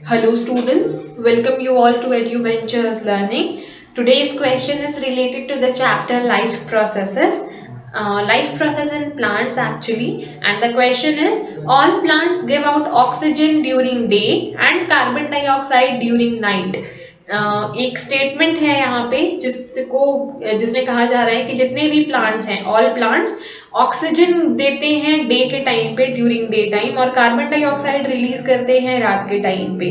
Hello students, welcome you all to EduVentures Learning. Today's question is related to the chapter life processes. Life process in plants actually, and the question is all plants give out oxygen during day and carbon dioxide during night. एक statement है यहाँ पे जिसमें कहा जा रहा है कि जितने भी प्लांट्स हैं ऑल प्लांट्स ऑक्सीजन देते हैं डे के टाइम पे ड्यूरिंग डे टाइम और कार्बन डाइऑक्साइड रिलीज करते हैं रात के टाइम पे।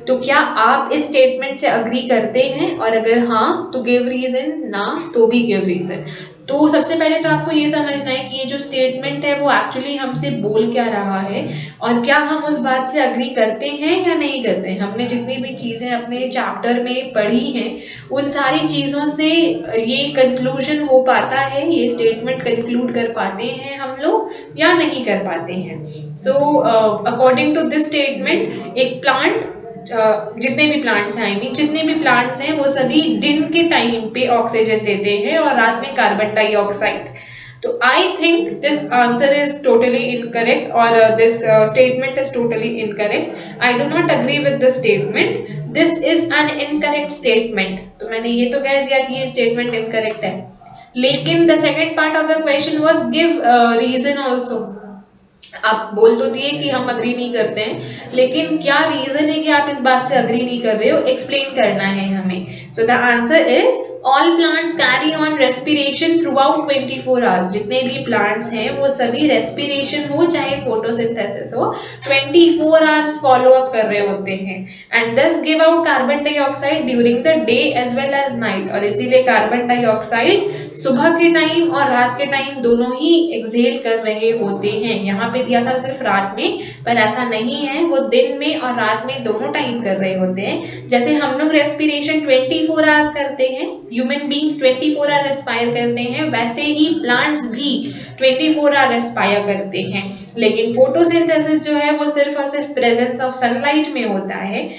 तो क्या आप इस स्टेटमेंट से अग्री करते हैं और अगर हाँ तो गिव रीजन, ना तो भी गिव रीजन। तो सबसे पहले तो आपको ये समझना है कि ये जो स्टेटमेंट है वो एक्चुअली हमसे बोल क्या रहा है और क्या हम उस बात से अग्री करते हैं या नहीं करते हैं। हमने जितनी भी चीज़ें अपने चैप्टर में पढ़ी हैं उन सारी चीज़ों से ये कंक्लूजन हो पाता है, ये स्टेटमेंट कंक्लूड कर पाते हैं हम लोग या नहीं कर पाते हैं। So according to this statement एक प्लांट जितने भी प्लांट्स हैं आई मीन जितने भी प्लांट्स हैं वो सभी दिन के टाइम पे ऑक्सीजन देते हैं और रात में कार्बन डाइऑक्साइड। तो I think this answer is totally incorrect और this statement is totally incorrect. I do not agree with the statement, this is an incorrect statement. तो मैंने ये तो कह दिया कि ये स्टेटमेंट इनकरेक्ट है, लेकिन the second part of the question was give reason also. आप बोल तो दिए कि हम अग्री नहीं करते हैं, लेकिन क्या रीजन है कि आप इस बात से अग्री नहीं कर रहे हो, एक्सप्लेन करना है हमें। So the answer is all plants carry on respiration through out 24 hours. जितने भी प्लांट्स हैं वो सभी रेस्पिरेशन हो चाहे फोटोसिंथेसिस हो 24 आवर्स फॉलो अप कर रहे होते हैं and thus give out carbon dioxide during the day as well as night. और इसीलिए कार्बन डाइऑक्साइड सुबह के टाइम और रात के टाइम दोनों ही एक्सहेल कर रहे होते हैं। यहाँ पे दिया था सिर्फ रात में, पर ऐसा नहीं है, वो दिन में और रात में दोनों टाइम कर रहे होते हैं। जैसे हम लोग रेस्पिरेशन 24 आवर्स करते हैं, ह्यूमन बींग्स 24 आवर रेस्पायर करते हैं, वैसे ही प्लांट्स भी 24 आवर रेस्पायर करते हैं। लेकिन फोटोसिंथेसिस जो है वो सिर्फ और सिर्फ प्रेजेंस ऑफ सनलाइट में होता है।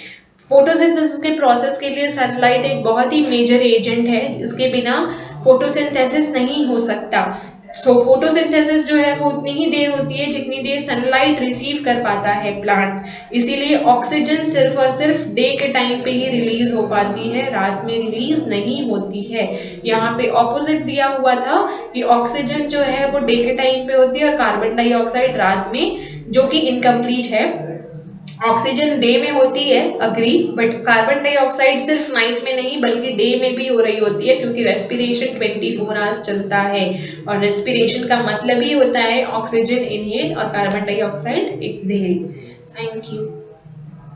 फोटोसिंथेसिस के प्रोसेस के लिए सनलाइट एक बहुत ही मेजर एजेंट है, इसके बिना फोटोसिंथेसिस नहीं हो सकता। सो फोटोसिंथेसिस जो है वो उतनी ही देर होती है जितनी देर सनलाइट रिसीव कर पाता है प्लांट। इसीलिए ऑक्सीजन सिर्फ और सिर्फ डे के टाइम पे ही रिलीज हो पाती है, रात में रिलीज नहीं होती है। यहाँ पे ऑपोजिट दिया हुआ था कि ऑक्सीजन जो है वो डे के टाइम पे होती है और कार्बन डाइऑक्साइड रात में, जो कि इनकम्प्लीट है। ऑक्सीजन डे में होती है, अग्री, बट कार्बन डाइऑक्साइड सिर्फ नाइट में नहीं बल्कि डे में भी हो रही होती है, क्योंकि रेस्पिरेशन 24 आवर्स चलता है और रेस्पिरेशन का मतलब ही होता है ऑक्सीजन इनहेल और carbon dioxide exhale. Thank you.